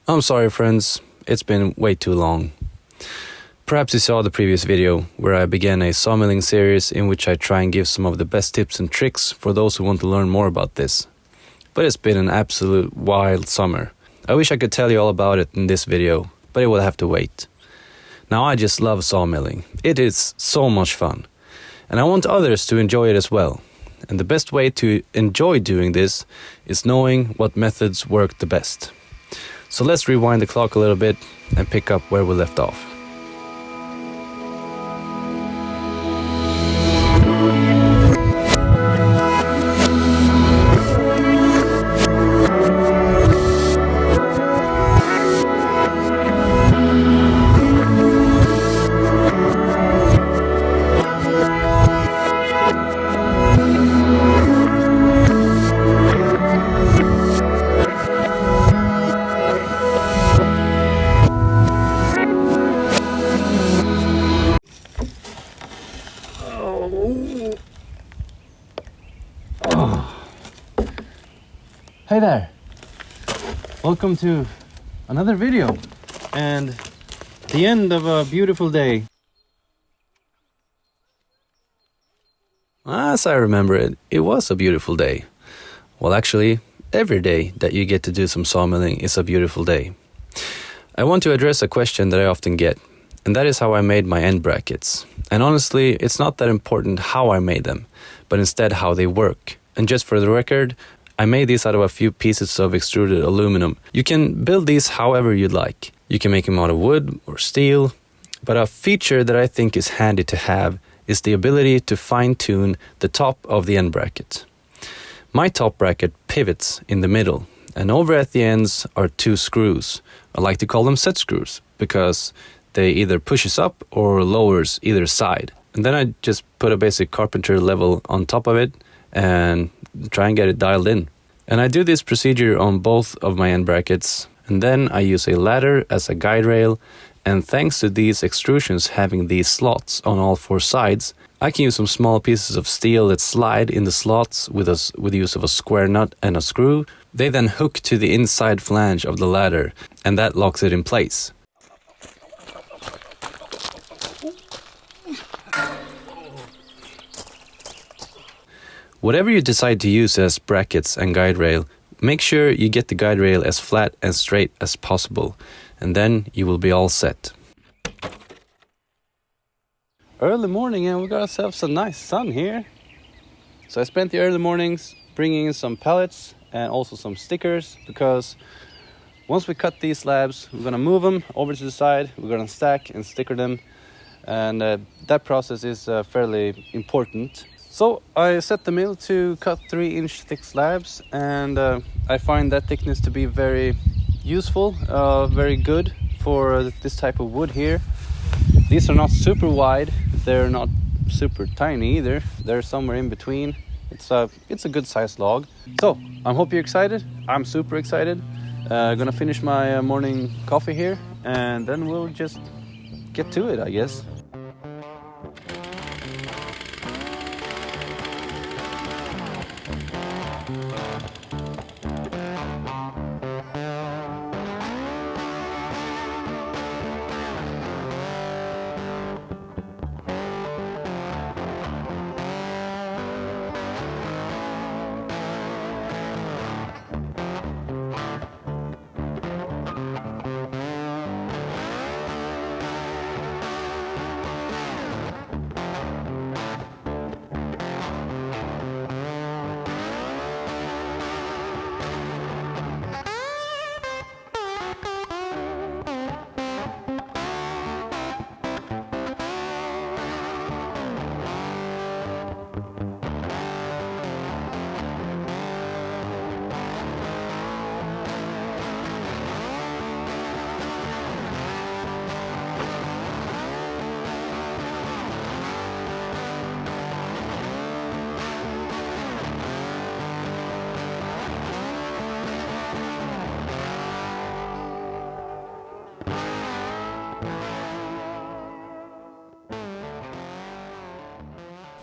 I'm sorry friends, it's been way too long. Perhaps you saw the previous video where I began a sawmilling series in which I try and give some of the best tips and tricks for those who want to learn more about this. But it's been an absolute wild summer. I wish I could tell you all about it in this video, but it will have to wait. Now I just love sawmilling. It is so much fun. And I want others to enjoy it as well. And the best way to enjoy doing this is knowing what methods work the best. So let's rewind the clock a little bit and pick up where we left off. Hey there! Welcome to another video and the end of a beautiful day. As I remember it, it was a beautiful day. Well, actually, every day that you get to do some sawmilling is a beautiful day. I want to address a question that I often get, and that is how I made my end brackets. And honestly, it's not that important how I made them, but instead how they work. And just for the record, I made these out of a few pieces of extruded aluminum. You can build these however you'd like. You can make them out of wood or steel, but a feature that I think is handy to have is the ability to fine-tune the top of the end bracket. My top bracket pivots in the middle, and over at the ends are two screws. I like to call them set screws because they either pushes up or lowers either side. And then I just put a basic carpenter level on top of it and try and get it dialed in. And I do this procedure on both of my end brackets, and then I use a ladder as a guide rail, and thanks to these extrusions having these slots on all four sides, I can use some small pieces of steel that slide in the slots with the use of a square nut and a screw. They then hook to the inside flange of the ladder, and that locks it in place. Whatever you decide to use as brackets and guide rail, make sure you get the guide rail as flat and straight as possible, and then you will be all set. Early morning and we got ourselves a nice sun here. So I spent the early mornings bringing in some pellets and also some stickers, because once we cut these slabs, we're gonna move them over to the side, we're gonna stack and sticker them, and that process is fairly important. So I set the mill to cut 3-inch thick slabs, and I find that thickness to be very useful, very good for this type of wood here. These are not super wide, they're not super tiny either, they're somewhere in between. It's a good sized log. So I hope you're excited. I'm super excited. Gonna finish my morning coffee here, and then we'll just get to it, I guess.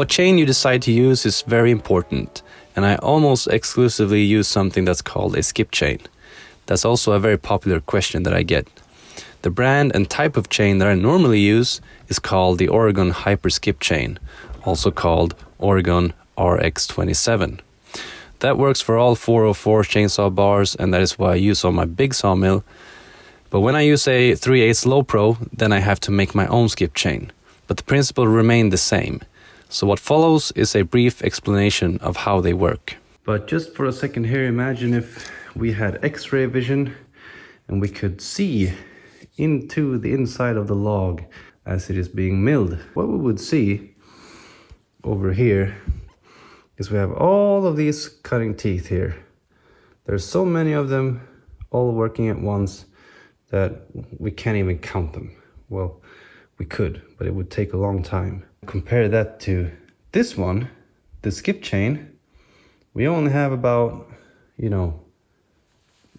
What chain you decide to use is very important, and I almost exclusively use something that's called a skip chain. That's also a very popular question that I get. The brand and type of chain that I normally use is called the Oregon Hyper Skip chain, also called Oregon RX27. That works for all 404 chainsaw bars, and that is what I use on my big sawmill. But when I use a 3/8 Low Pro, then I have to make my own skip chain. But the principle remains the same. So what follows is a brief explanation of how they work. But just for a second here, imagine if we had X-ray vision and we could see into the inside of the log as it is being milled. What we would see over here is we have all of these cutting teeth here. There's so many of them all working at once that we can't even count them. Well, we could, but it would take a long time. Compare that to this one, the skip chain. We only have about,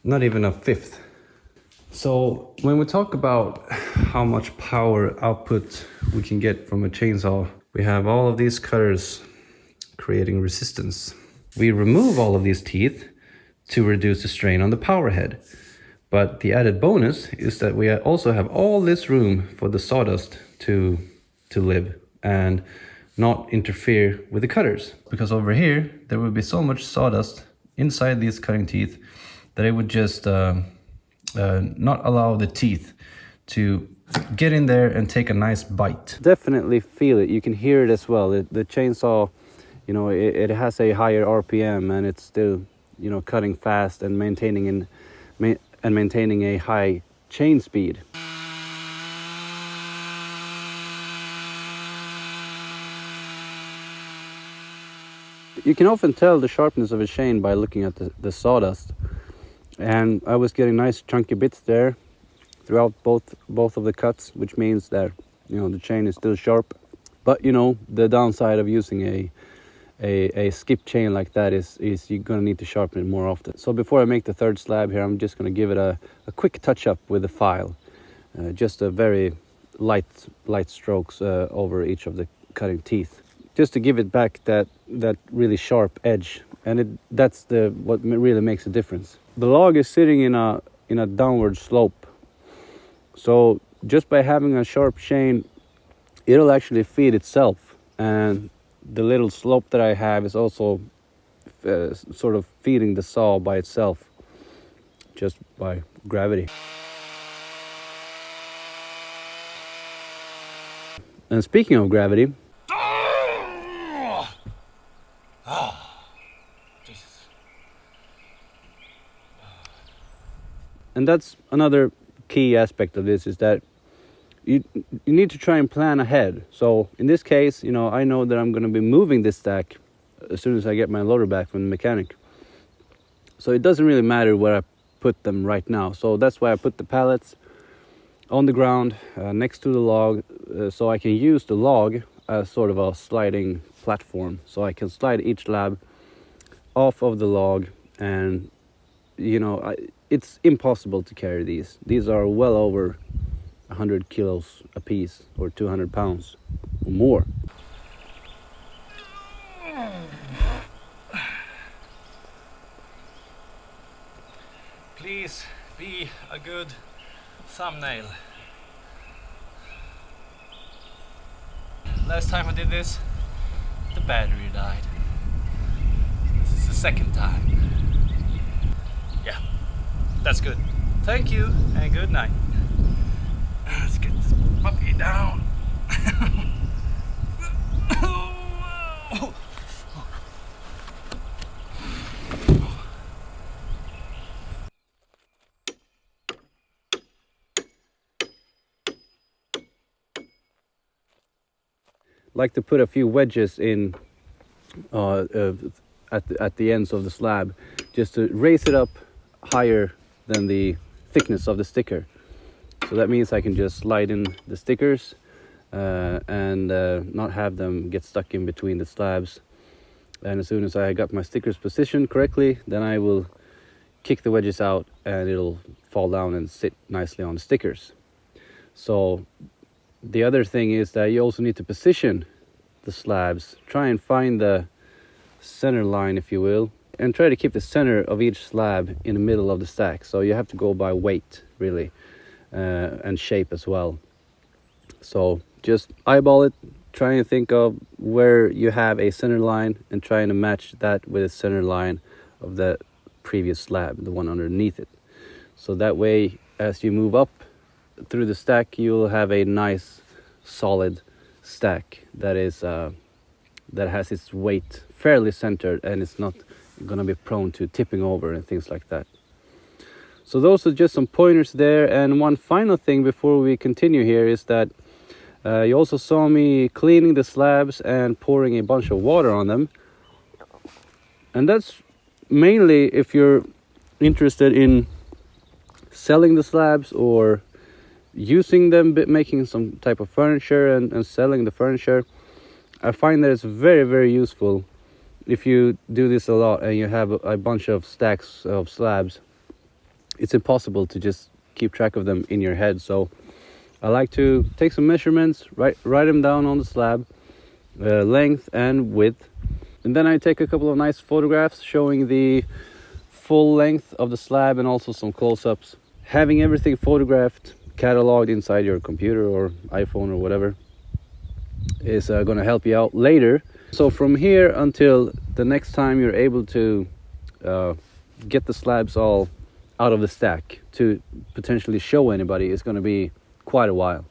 not even a fifth. So when we talk about how much power output we can get from a chainsaw, we have all of these cutters creating resistance. We remove all of these teeth to reduce the strain on the power head. But the added bonus is that we also have all this room for the sawdust to live and not interfere with the cutters. Because over here, there would be so much sawdust inside these cutting teeth that it would just not allow the teeth to get in there and take a nice bite. Definitely feel it. You can hear it as well. The chainsaw, it has a higher RPM and it's still, cutting fast and maintaining a high chain speed. You can often tell the sharpness of a chain by looking at the sawdust. And I was getting nice chunky bits there throughout both of the cuts, which means that the chain is still sharp. But the downside of using a skip chain like that is you're gonna need to sharpen it more often. So before I make the third slab here, I'm just gonna give it a quick touch up with the file, just a very light strokes over each of the cutting teeth, just to give it back that really sharp edge, and that's what really makes a difference. The log is sitting in a downward slope, so just by having a sharp chain, it'll actually feed itself, and the little slope that I have is also sort of feeding the saw by itself, just by gravity. And speaking of gravity, Jesus. And that's another key aspect of this, is that you need to try and plan ahead. So in this case, I know that I'm going to be moving this stack as soon as I get my loader back from the mechanic. So it doesn't really matter where I put them right now. So that's why I put the pallets on the ground next to the log, so I can use the log as sort of a sliding platform. So I can slide each slab off of the log, and it's impossible to carry these. These are well over 100 kilos a piece, or 200 pounds or more. Please be a good thumbnail. Last time I did this, the battery died. This is the second time. Yeah, that's good. Thank you and good night. Let's get this puppy down. Like to put a few wedges in at the ends of the slab, just to raise it up higher than the thickness of the sticker. So that means I can just slide in the stickers and not have them get stuck in between the slabs. And as soon as I got my stickers positioned correctly, then I will kick the wedges out and it'll fall down and sit nicely on the stickers. So the other thing is that you also need to position the slabs. Try and find the center line, if you will, and try to keep the center of each slab in the middle of the stack. So you have to go by weight really, and shape as well. So just eyeball it, try and think of where you have a center line and trying to match that with the center line of the previous slab, the one underneath it. So that way, as you move up through the stack, you'll have a nice solid stack that is that has its weight fairly centered, and it's not going to be prone to tipping over and things like that. So those are just some pointers there. And one final thing before we continue here is that you also saw me cleaning the slabs and pouring a bunch of water on them. And that's mainly if you're interested in selling the slabs or using them, making some type of furniture and selling the furniture. I find that it's very, very useful if you do this a lot and you have a bunch of stacks of slabs. It's impossible to just keep track of them in your head. So I like to take some measurements, write them down on the slab, length and width. And then I take a couple of nice photographs showing the full length of the slab and also some close-ups. Having everything photographed, cataloged inside your computer or iPhone or whatever is going to help you out later. So from here until the next time you're able to get the slabs all out of the stack to potentially show anybody is going to be quite a while.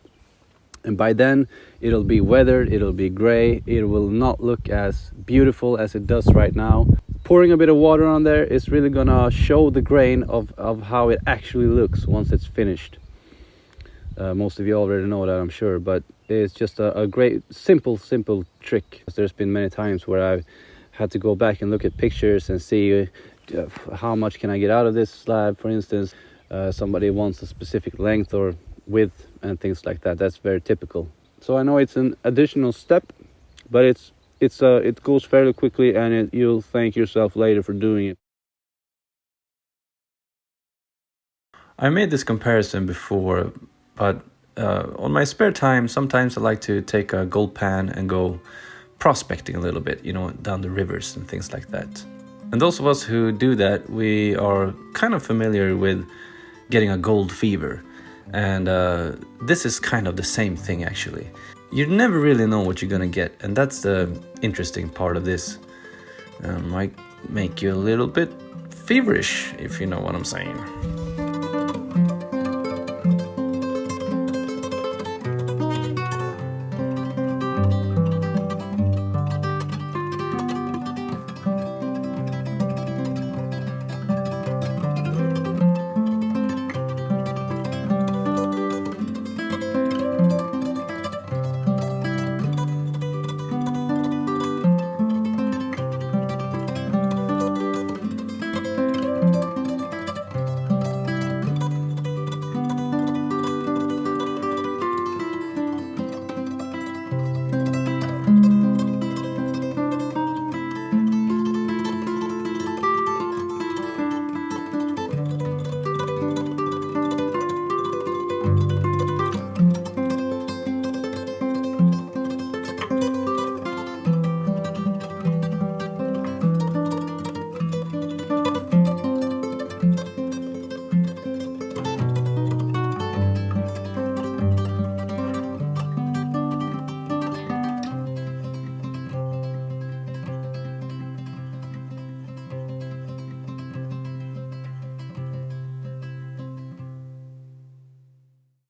And by then it'll be weathered, it'll be gray, it will not look as beautiful as it does right now. Pouring a bit of water on there is really gonna show the grain of how it actually looks once it's finished. Most of you already know that, I'm sure, but it's just a great simple trick. There's been many times where I've had to go back and look at pictures and see how much can I get out of this slab, for instance. Somebody wants a specific length or width and things like that. That's very typical. So I know it's an additional step, but it goes fairly quickly, and you'll thank yourself later for doing it. I made this comparison before, but on my spare time, sometimes I like to take a gold pan and go prospecting a little bit, down the rivers and things like that. And those of us who do that, we are kind of familiar with getting a gold fever. And this is kind of the same thing, actually. You never really know what you're gonna get, and that's the interesting part of this. Might make you a little bit feverish, if you know what I'm saying.